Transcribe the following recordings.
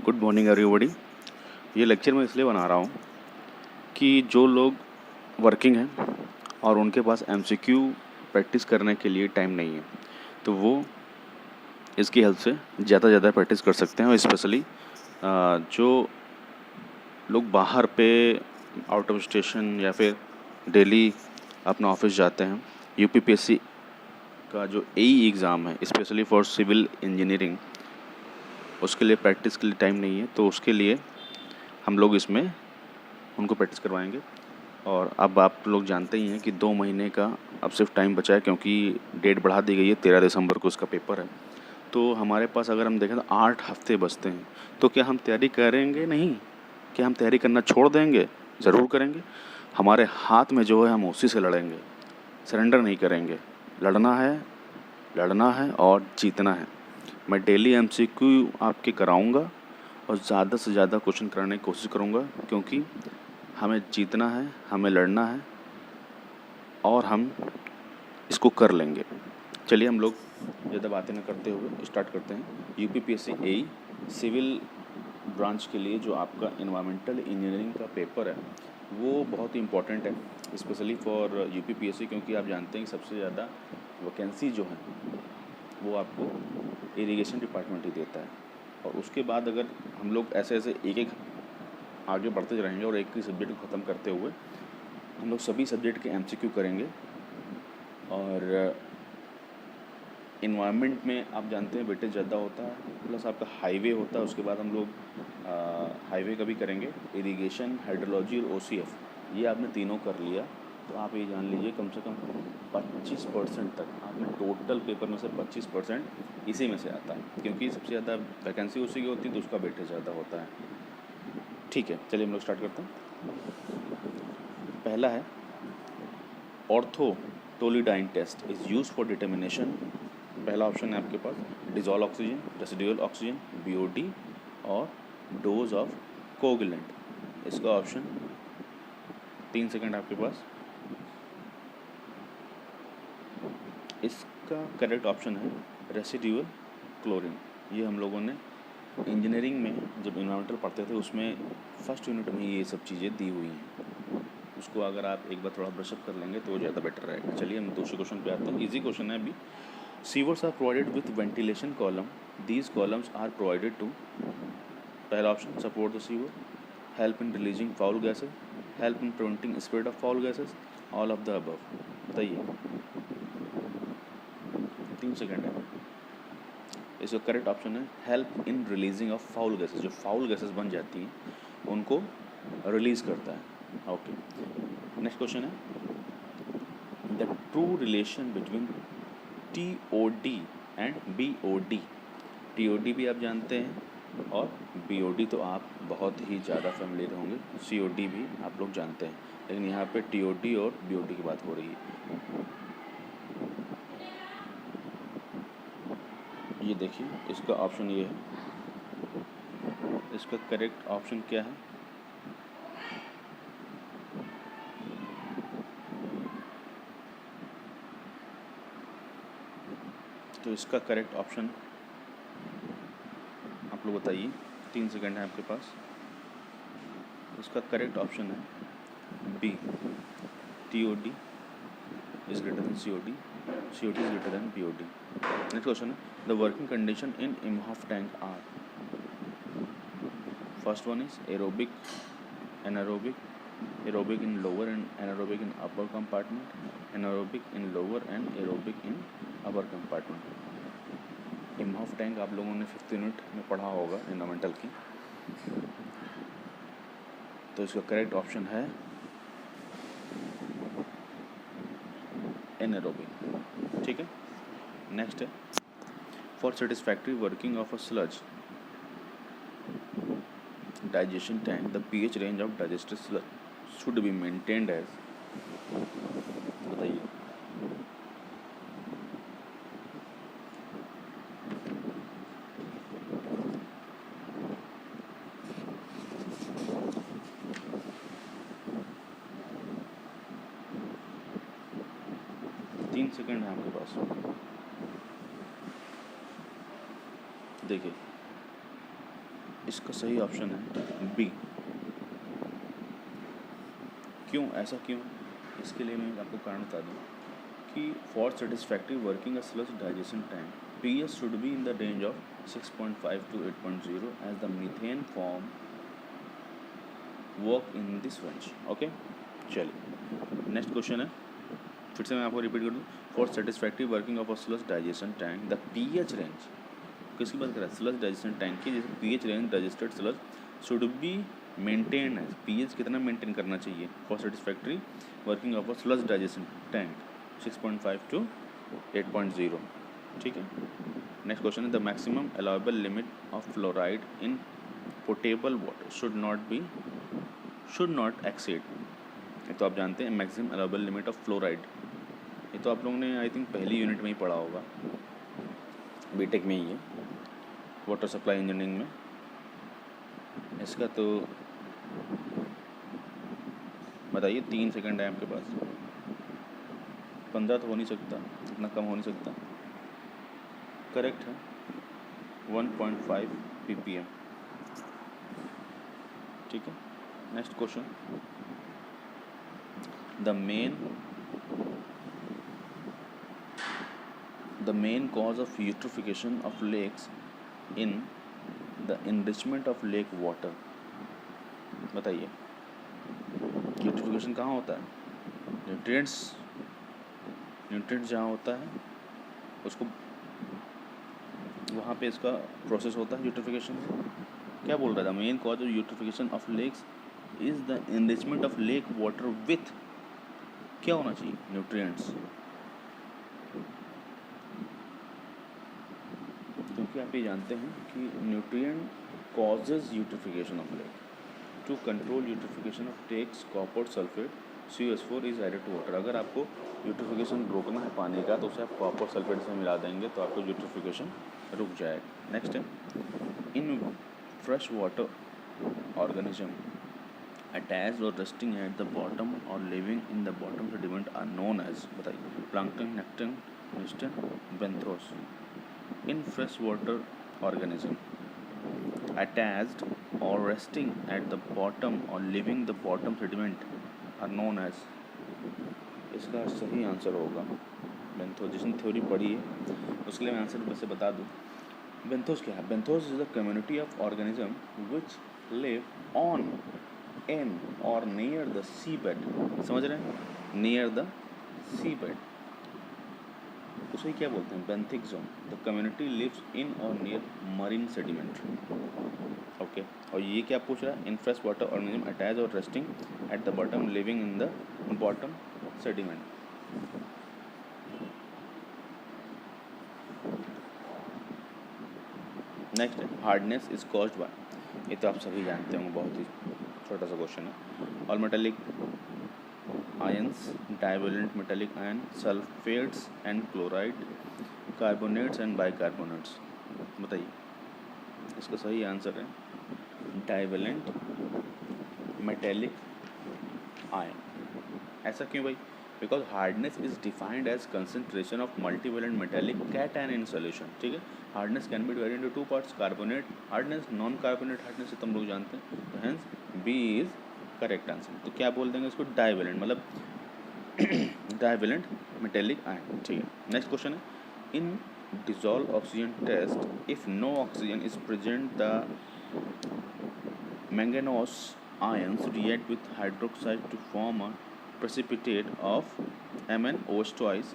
Good morning everybody. ये lecture मैं इसलिए बना रहा हूँ कि जो लोग वर्किंग हैं और उनके पास एमसीक्यू प्रैक्टिस करने के लिए टाइम नहीं है, तो वो इसकी हेल्प से ज़्यादा प्रैक्टिस कर सकते हैं। और स्पेशली जो लोग बाहर पे आउट ऑफ स्टेशन या फिर डेली अपना ऑफिस जाते हैं, यूपीपीएससी का जो एई एग्ज़ाम है स्पेशली फॉर सिविल इंजीनियरिंग, उसके लिए प्रैक्टिस के लिए टाइम नहीं है, तो उसके लिए हम लोग इसमें उनको प्रैक्टिस करवाएंगे। और अब आप लोग जानते ही हैं कि 2 महीने का अब सिर्फ टाइम बचा है, क्योंकि डेट बढ़ा दी गई है। 13 दिसंबर को उसका पेपर है। तो हमारे पास अगर हम देखें तो 8 हफ्ते बचते हैं। तो क्या हम तैयारी करेंगे नहीं? क्या हम तैयारी करना छोड़ देंगे? ज़रूर करेंगे। हमारे हाथ में जो है हम उसी से लड़ेंगे, सरेंडर नहीं करेंगे। लड़ना है और जीतना है। मैं डेली एमसीक्यू आपके कराऊंगा और ज़्यादा से ज़्यादा क्वेश्चन कराने की कोशिश करूंगा, क्योंकि हमें जीतना है, हमें लड़ना है और हम इसको कर लेंगे। चलिए हम लोग ज़्यादा बातें न करते हुए स्टार्ट करते हैं। यूपीपीएससी एई सिविल ब्रांच के लिए जो आपका एनवायरमेंटल इंजीनियरिंग का पेपर है वो बहुत ही इम्पोर्टेंट है, स्पेशली फॉर यूपीपीएससी, क्योंकि आप जानते हैं कि सबसे ज़्यादा वैकेंसी जो है वो आपको इरिगेशन डिपार्टमेंट ही देता है। और उसके बाद अगर हम लोग ऐसे एक आगे बढ़ते रहेंगे और एक ही सब्जेक्ट को ख़त्म करते हुए हम लोग सभी सब्जेक्ट के एमसीक्यू करेंगे। और इन्वायरमेंट में आप जानते हैं वेटेज ज़्यादा होता है, प्लस आपका हाईवे होता है। उसके बाद हम लोग हाईवे का भी करेंगे, इरिगेशन, हाइड्रोलॉजी और ओसीएफ। ये आपने तीनों कर लिया तो आप ये जान लीजिए कम से कम 25% तक आपने टोटल पेपर में से 25% इसी में से आता है, क्योंकि सबसे ज़्यादा वैकेंसी उसी की होती है तो उसका वेटेज ज़्यादा होता है। ठीक है, चलिए हम लोग स्टार्ट करते हैं। पहला है orthotolidine test is use for determination. पहला ऑप्शन है आपके पास dissolve oxygen, residual oxygen, BOD और डोज ऑफ कोगुलेंट। इसका ऑप्शन 3 सेकंड आपके पास। इसका करेक्ट ऑप्शन है रेसिडुअल क्लोरीन। ये हम लोगों ने इंजीनियरिंग में जब इन्वायरमेंटल पढ़ते थे उसमें फर्स्ट यूनिट में ये सब चीज़ें दी हुई हैं। उसको अगर आप एक बार थोड़ा ब्रशअप कर लेंगे तो ज़्यादा बेटर रहेगा। चलिए हम दूसरे क्वेश्चन पे आते हैं। इजी क्वेश्चन है अभी। Sewers are provided with ventilation column. These columns are provided to, पहला option support the sewer, help in releasing foul gases, help in preventing spread of foul gases, all of the above. बताइए, 3 second है। इसका correct option है help in releasing of foul gases. जो foul gases बन जाती हैं उनको release करता है। ओके, नेक्स्ट क्वेश्चन है the true relation between TOD and BOD। TOD भी आप जानते हैं और BOD तो आप बहुत ही ज़्यादा फेमिलियर होंगे। COD भी आप लोग जानते हैं, लेकिन यहाँ पे TOD और BOD की बात हो रही है। ये देखिए, इसका ऑप्शन ये है। इसका करेक्ट ऑप्शन क्या है? तो इसका करेक्ट ऑप्शन आप लोग बताइए, 3 सेकंड है आपके पास। इसका करेक्ट ऑप्शन है B, TOD is greater than COD, COD is greater than BOD। Next question है the working condition in Imhoff tank are. First one is aerobic, anaerobic, aerobic in lower and anaerobic in upper compartment, anaerobic in lower and aerobic in upper compartment। Imhoff tank आप लोगों ने 5th unit में पढ़ा होगा environmental की। तो इसका correct option है एनारोबिक। ठीक है, नेक्स्ट है for satisfactory working of a sludge digestion tank the pH range of digested sludge should be maintained as। बताइए, तीन सेकंड है आपके पास। देखिए, इसका सही ऑप्शन है बी। क्यों, ऐसा क्यों? इसके लिए मैं आपको कारण बता दूँ कि for satisfactory working a sludge digestion time pH should be in the range of 6.5 to 8.0 as the methane form work in this range. Okay, चलिए नेक्स्ट क्वेश्चन है, फिर से मैं आपको रिपीट कर दूँ। For satisfactory working of a sludge digestion tank the pH range, किसकी बात कर रहा है? स्लज डाइजेशन टैंक की। जैसे pH range digested sludge should be maintain है, पीएच कितना मेंटेन करना चाहिए for satisfactory working of a sludge digestion tank 6.5 to 8.0। ठीक है, नेक्स्ट क्वेश्चन है the maximum allowable limit of fluoride in potable water should not exceed. ये तो आप जानते हैं maximum allowable limit of fluoride, ये तो आप लोगों ने आई थिंक पहली यूनिट में ही पढ़ा होगा, बीटेक में ही है, वाटर सप्लाई इंजीनियरिंग में। इसका तो बताइए, 3 सेकंड है आपके पास, 15 तो हो नहीं सकता, इतना कम हो नहीं सकता। करेक्ट है 1.5 ppm। ठीक है, next question the main cause of eutrophication of lakes in the enrichment of lake water। बताइए यूट्रोफिकेशन कहाँ होता है? न्यूट्रिएंट्स जहाँ होता है उसको, वहाँ पे इसका प्रोसेस होता है यूट्रोफिकेशन। क्या बोल रहा था? Main cause of eutrophication of lakes is the enrichment of lake water with, क्या होना चाहिए? न्यूट्रिएंट्स। क्योंकि आप ये जानते हैं कि nutrient causes eutrophication of lake. To control eutrophication of lakes copper sulphate CuS4 is added to water. अगर आपको यूट्रिफिकेशन रोकना है पानी का तो उसे आप कॉपर सल्फेट से मिला देंगे तो आपको यूट्रिफिकेशन रुक जाएगा। नेक्स्ट है in fresh water organism attached और रेस्टिंग एट द बॉटम और living in the bottom sediment are known as, बताइए, plankton, nekton, neuston, benthos. In freshwater organism attached or resting at the bottom or leaving the bottom sediment are known as, इसका सही answer होगा benthos. जिसने theory पढ़ी है उसके लिए मैं आंसर वैसे बता दूँ। बेंथोस क्या है? Benthos is the community of organism which live on in और नियर द सी बेड। समझ रहे हैं? नियर द सी बेड, उसे क्या बोलते हैं? Benthic zone. The community lives in और नियर मरीन सेडिमेंट। ओके, और ये क्या पूछ रहा है? In fresh water organism attach और resting at the bottom living in the bottom sediment. Next है हार्डनेस इज कॉज्ड बाय, ये तो आप सभी जानते होंगे, बहुत ही छोटा सा क्वेश्चन है। All metallic ions, divalent metallic ion, sulfates and chloride, carbonates and bicarbonates। बताइए इसका सही आंसर है डाइवेलेंट मेटेलिक आयन। ऐसा क्यों भाई? Because hardness is defined as concentration of multivalent metallic cation in solution. ठीक है, hardness can be divided into 2 parts, carbonate hardness, non carbonate hardness, तुम लोग जानते हैं, तो hence B is correct answer. तो क्या बोल देंगे इसको? डाइवेलेंट, मतलब डाइवेलेंट मेटेलिक आयन। ठीक है, नेक्स्ट क्वेश्चन है in dissolve oxygen test if no oxygen is present the manganese ions react with hydroxide to form a precipitate of MnOH twice,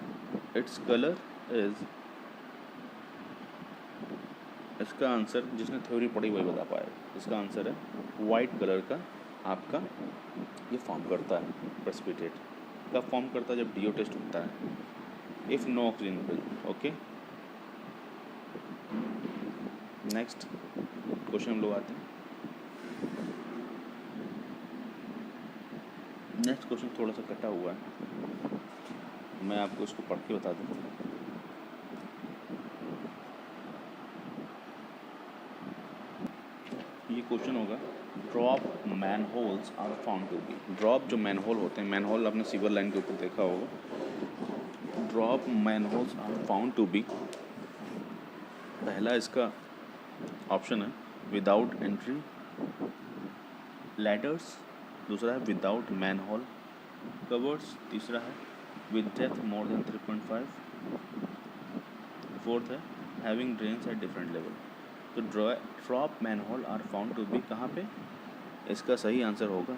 its color is, इसका answer जिसने theory पढ़ी वही बता पाए। इसका आंसर है वाइट कलर का आपका ये फॉर्म करता है, प्रेसिपिटेट कब फॉर्म करता है? जब DO टेस्ट होता है, if no oxygen present. Okay, next question हम लोग आते हैं। नेक्स्ट क्वेश्चन थोड़ा सा कटा हुआ है, मैं आपको इसको पढ़ के बता दूँ। ये क्वेश्चन होगा drop manholes are found to be. Drop जो मैनहोल होते हैं, मैनहोल आपने सीवर लाइन के ऊपर देखा होगा, drop manholes are found to be. पहला इसका ऑप्शन है विदाउट एंट्री लैडर्स, दूसरा है विदाउट मैन होल कवर्स, तीसरा है with depth more than 3.5, fourth है having drains at different level. तो drop man hole are found to be कहाँ पे? इसका सही आंसर होगा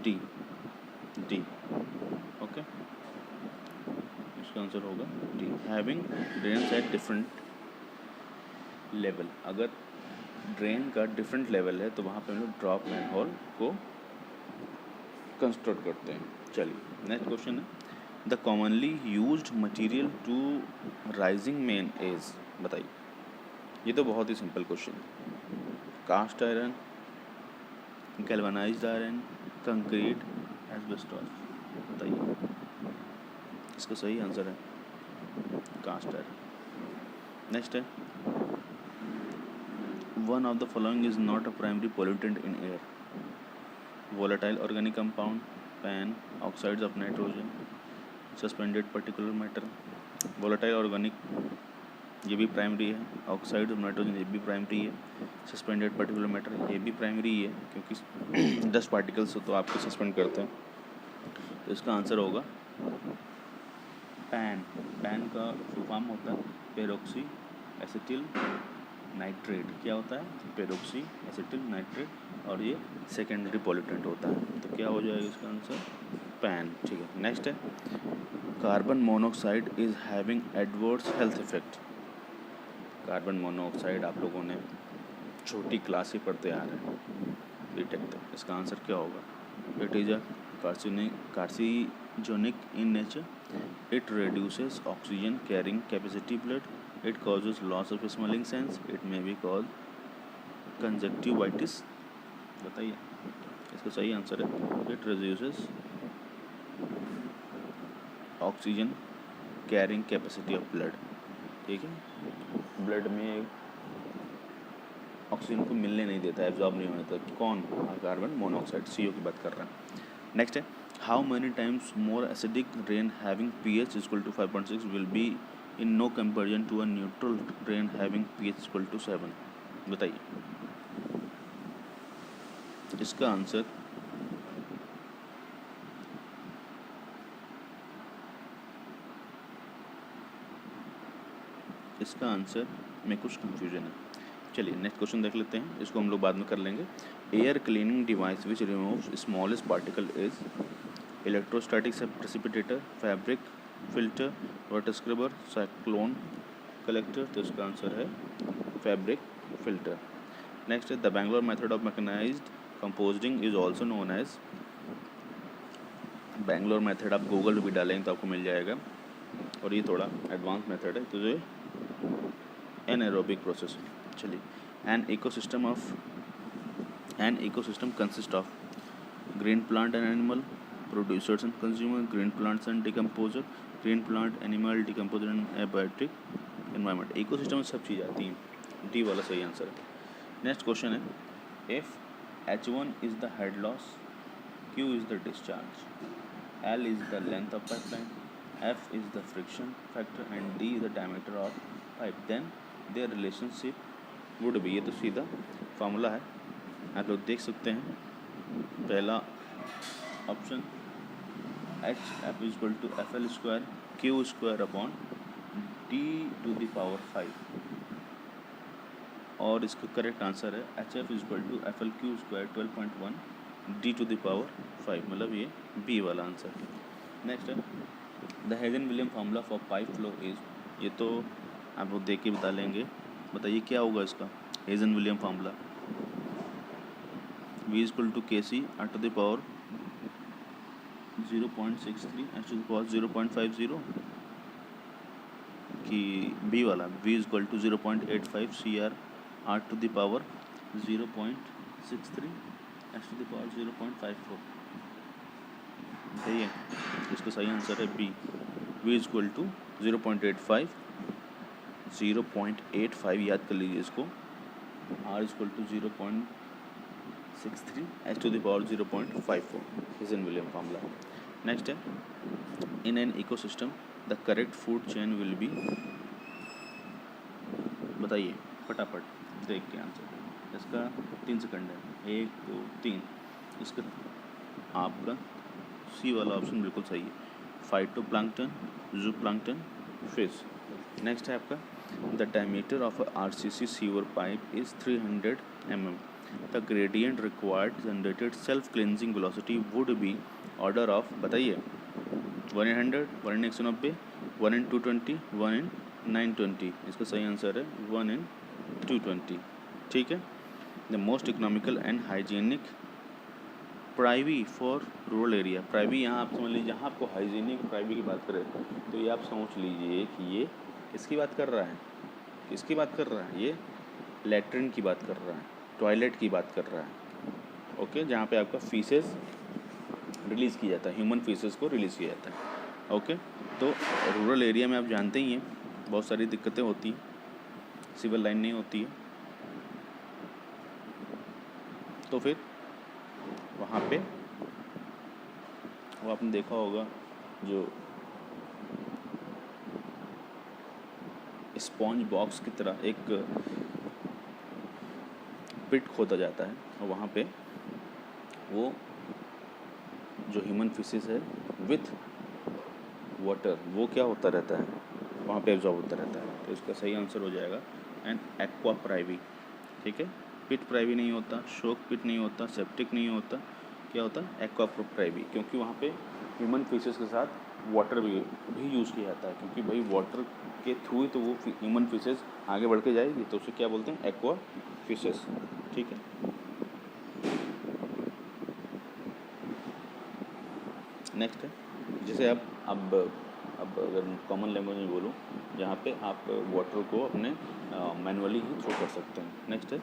डी, ओके, इसका आंसर होगा D, having drains at different level. अगर ड्रेन का डिफरेंट लेवल है तो वहाँ पे हम लोग ड्रॉप मैन होल को कंस्ट्रक्ट करते हैं। चलिए नेक्स्ट क्वेश्चन है, the commonly used material to rising main is, बताइए। ये तो बहुत ही सिंपल क्वेश्चन है, cast iron, galvanised iron, concrete, asbestos, बताइए। इसका सही आंसर है कास्ट आयरन। नेक्स्ट है, one of the following is not a primary pollutant in air, volatile organic compound, pan, oxides of nitrogen, suspended particulate matter। volatile organic ये भी primary है, oxide of nitrogen ये भी primary है, suspended particular matter ये भी primary है, क्योंकि 10 पार्टिकल्स तो आपको सस्पेंड करते हैं। तो इसका आंसर होगा पैन। पैन का फुल फॉर्म होता है पेरोक्सी एसिटिल नाइट्रेट। क्या होता है? पेरोक्सी एसिटिल नाइट्रेट, और ये सेकेंडरी पॉल्यूटेंट होता है। तो क्या हो जाएगा इसका आंसर? पैन। ठीक है, नेक्स्ट है, carbon monoxide is having adverse health effect. Carbon monoxide आप लोगों ने छोटी क्लास से पढ़ते आ रहे हैं बीटेक तक। इसका आंसर क्या होगा? It is a carcinogenic in nature, it reduces oxygen carrying capacity blood, it causes loss of smelling sense, it may be called conjunctivitis। बताइए इसका सही आंसर है it reduces oxygen carrying capacity of blood। ठीक है, blood में oxygen को मिलने नहीं देता, एब्जॉर्ब नहीं होने देता। कौन? कार्बन मोनोऑक्साइड, CO की बात कर रहा है। नेक्स्ट है, how many times more acidic rain having pH equal to 5.6 will be in no comparison to a neutral rain having pH equal to 7। बताइए इसका आंसर में कुछ कंफ्यूजन है। चलिए नेक्स्ट क्वेश्चन देख लेते हैं, इसको हम लोग बाद में कर लेंगे। Air cleaning device which removes smallest particle is electrostatic precipitator, fabric filter, water scrubber, cyclone collector. तो इसका आंसर है फैब्रिक फिल्टर। नेक्स्ट है, the Bangalore method of mechanised composing is also known as. Bangalore method आप गूगल भी डालेंगे तो आपको मिल जाएगा, और ये थोड़ा एडवांस मेथड है, तो जो एनारोबिक प्रोसेस। चलिए, an ecosystem consist of green plant and animal, producers and consumer, green plants and decomposer, green plant animal decomposer and abiotic environment. Ecosystem में सब चीज़ आती हैं। डी वाला सही आंसर है। नेक्स्ट क्वेश्चन है, if H1 is the head loss, Q is the discharge, L is the length of pipeline, F is the friction factor and D is the diameter of pipe, then their relationship would be। ये तो सीधा formula है, आप लोग देख सकते हैं। पहला option HF is equal to FL square Q square upon D to the power 5, और इसका करेक्ट आंसर है HF is equal to FL Q square 12.1 D to the power 5, मतलब ये B वाला आंसर है। नेक्स्ट है, the Hazen William formula for pipe flow is. ये तो आप लोग देख के बता लेंगे, बताइए क्या होगा इसका Hazen William formula. V equal to KC r to the power 0.63 s to the power 0.50, कि B वाला V equal to 0.85 CR r to the power 0.63 s to the power 0.54। सही है, इसका सही आंसर है बी। V इक्वल टू 0.85 याद कर लीजिए इसको, R equal to 0.63 s to the power 0.54, Hazen William formula. Next है, in an ecosystem the correct food chain will be. बताइए फटाफट देख के आंसर। इसका 3 सेकंड है, 1 2 3। इसका आपका सी वाला ऑप्शन बिल्कुल सही है, फाइटोप्लैंक्टन, जूप्लैंक्टन, फिश। नेक्स्ट है आपका the diameter of RCC sewer pipe is 300 mm। The gradient required generated self cleansing velocity would be order of, बताइए, 1 in 100, 1 in 190, 1 in 220, 1 in 920। इसका सही आंसर है 1 in 220। ठीक है। The most economical and hygienic privy for rural area. Privy यहाँ आप समझ लीजिए, जहाँ आपको हाइजीनिक प्राइवी की बात करें तो ये आप समझ लीजिए कि ये किसकी बात कर रहा है, किसकी बात कर रहा है, ये लेटरिन की बात कर रहा है, टॉयलेट की बात कर रहा है। ओके, जहाँ पे आपका फीसेस रिलीज़ किया जाता है, ह्यूमन फीसेस को रिलीज़ किया जाता है। ओके, तो रूरल एरिया में आप जानते ही हैं बहुत सारी दिक्कतें होती हैं, सिविल लाइन नहीं होती है, तो फिर वहाँ पे वो आपने देखा होगा जो स्पॉन्ज बॉक्स की तरह एक पिट खोदा जाता है और वहाँ पे वो जो ह्यूमन फिशेस है विथ वाटर वो क्या होता रहता है, वहाँ पे एब्जॉर्ब होता रहता है। तो इसका सही आंसर हो जाएगा एंड एक्वा प्राइवी। ठीक है, पिट प्राइवी नहीं होता, शोक पिट नहीं होता, सेप्टिक नहीं होता, क्या होता है एक्वा प्राइवी, क्योंकि वहाँ पे ह्यूमन फिशेस के साथ वाटर भी यूज़ किया जाता है, क्योंकि भाई वाटर के थ्रू ही तो वो ह्यूमन फिशेस आगे बढ़ के जाएगी, तो उसे क्या बोलते हैं एक्वा फिशेस। ठीक है, नेक्स्ट है जैसे अब अगर कॉमन लैंग्वेज में बोलूँ, जहाँ पे आप वाटर को अपने मैनुअली ही थ्रो कर सकते हैं। नेक्स्ट है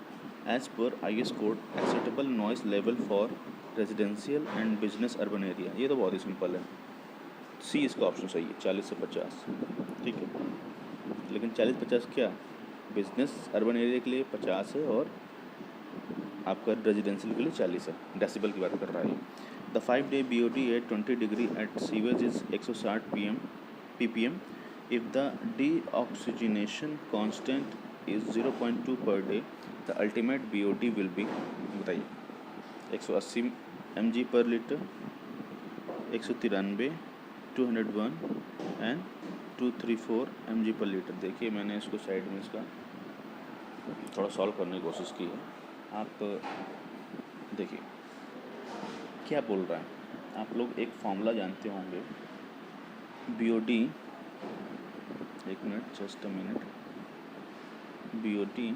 एज पर IS code acceptable noise level for residential and business urban area. ये तो बहुत ही सिंपल है, सी इसका ऑप्शन सही है, 40 से 50। ठीक है, लेकिन 40-50 क्या, बिजनेस अर्बन एरिया के लिए 50 है और आपका रेजिडेंशियल के लिए 40 है। डेसिबल की बात कर रहा है। The 5-day BOD at 20 degree at sewage is 160 ppm if the deoxygenation constant is 0.2 per day, the ultimate BOD will be, बताइए, 180 mg per litre, 193, 201 and 234 mg per litre. देखिए मैंने इसको साइड में इसका थोड़ा सॉल्व करने की कोशिश की है। आप देखिए क्या बोल रहा है, आप लोग एक फॉर्मूला जानते होंगे BOD, एक मिनट, जस्ट अ मिनट, BOD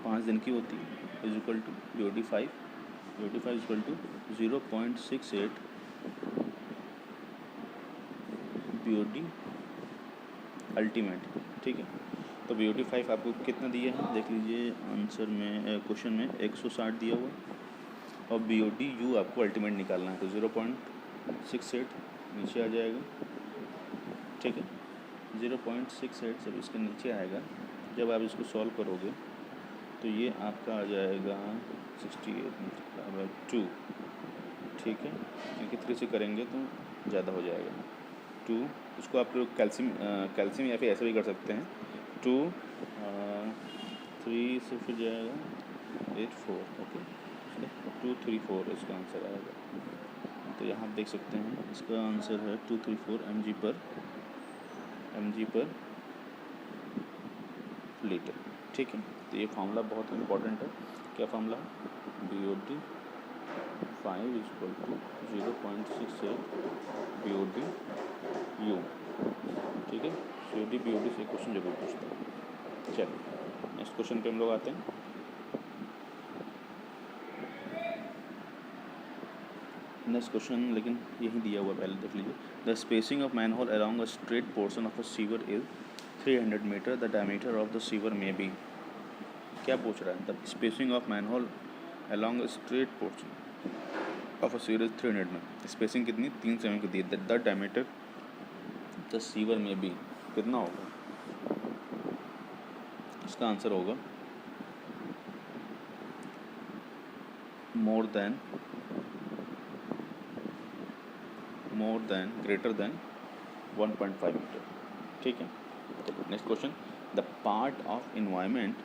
5 दिन की होती है, is equal to BOD 5 is equal to 0.68 BOD ultimate. ठीक है, तो BOD 5 आपको कितना दिया है, देख लीजिए आंसर में, क्वेश्चन में 160 दिया हुआ और BOD U आपको अल्टीमेट निकालना है, तो 0.68 नीचे आ जाएगा। ठीक है, 0.68 जब इसके नीचे आएगा, जब आप इसको सॉल्व करोगे तो ये आपका आ जाएगा 68/2। ठीक है, क्योंकि 3 से करेंगे तो ज़्यादा हो जाएगा, 2, उसको आप लोग कैल्शियम या फिर ऐसे भी कर सकते हैं, 2 3 से फिर जाएगा 8 4। ओके, 2 3 4 इसका आंसर आएगा। तो यहाँ आप देख सकते हैं इसका आंसर है 234 mg पर लीटर। ठीक है, तो ये फार्मूला बहुत इम्पोर्टेंट है। क्या फार्मूला है, BOD 5 is equal to 0.68 BOD U। ठीक है, COD BOD से क्वेश्चन जरूर पूछता है। चलिए नेक्स्ट क्वेश्चन पे हम लोग आते हैं। नेक्स्ट क्वेश्चन लेकिन यही दिया हुआ, पहले देख लीजिए। The spacing of manhole along a straight portion of a sewer is 300 metre, the diameter of the sewer may be. क्या पूछ रहा है, the spacing of manhole along a straight portion of a sewer is 300 में, spacing कितनी, 300 mm की दी, the diameter the sewer may be कितना होगा, इसका आंसर होगा more than greater than 1.5 metre. ठीक है। चलिए next question, the part of environment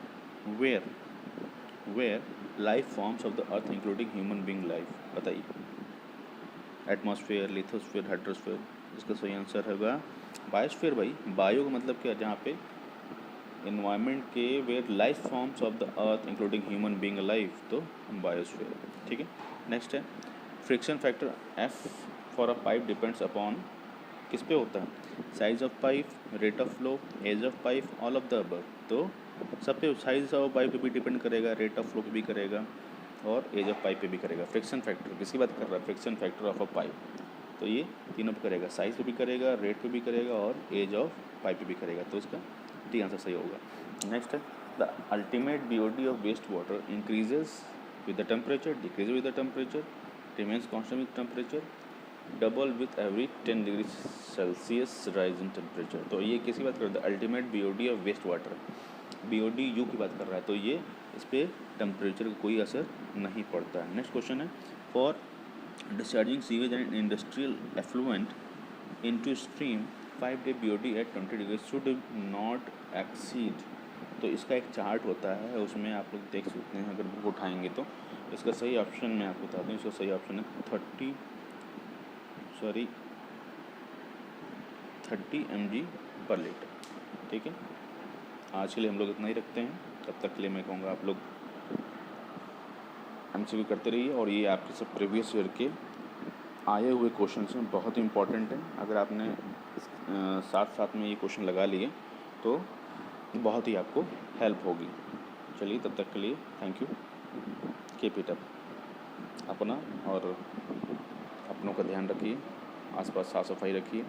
where where life forms of the earth including human being life, बताइए। Atmosphere, lithosphere, hydrosphere. इसका सही आंसर होगा बायोस्फीयर भाई। बायो का मतलब क्या, जहाँ पे इन्वायरमेंट के where life forms of the earth including human being life, तो बायोस्फीयर। ठीक है। नेक्स्ट है, friction factor f for a pipe depends upon, किस पे होता है, size of pipe, rate of flow, age of pipe, all of the above. तो सब पे साइज ऑफ पाइप पे भी डिपेंड करेगा, रेट ऑफ फ्लो पे भी करेगा और एज ऑफ पाइप पे भी करेगा। फ्रिक्शन फैक्टर किसकी बात कर रहा है, friction factor of a pipe, तो ये तीनों पे करेगा, साइज पे भी करेगा, रेट पे भी करेगा और एज ऑफ पाइप पे भी करेगा। तो इसका डी आंसर सही होगा। नेक्स्ट है, the ultimate BOD of waste water increases with the temperature, decrease with the temperature, remains constant with temperature, double with every 10 degree Celsius rise in temperature. तो ये किसकी बात कर रहा है, ultimate BOD of waste water, BOD u की बात कर रहा है। तो ये इस पर टेम्परेचर का कोई असर नहीं पड़ता है। नेक्स्ट क्वेश्चन है, for discharging sewage and industrial effluent into stream 5 day BOD at 20 degree should not exceed. तो इसका एक चार्ट होता है, उसमें आप लोग देख सकते हैं अगर बुक उठाएंगे तो। इसका सही ऑप्शन मैं आपको बता दूँ, इसका सही ऑप्शन है 30 mg पर लीटर। ठीक है, आज के लिए हम लोग इतना ही रखते हैं। तब तक के लिए मैं कहूँगा आप लोग MCQ करते रहिए, और ये आपके सब प्रीवियस ईयर के आए हुए क्वेश्चन हैं, बहुत इंपॉर्टेंट हैं। अगर आपने साथ साथ में ये क्वेश्चन लगा लिए तो बहुत ही आपको हेल्प होगी। चलिए तब तक के लिए thank you, keep it up. अपना और अपनों का ध्यान रखिए, आसपास साफ़ सफाई रखिए।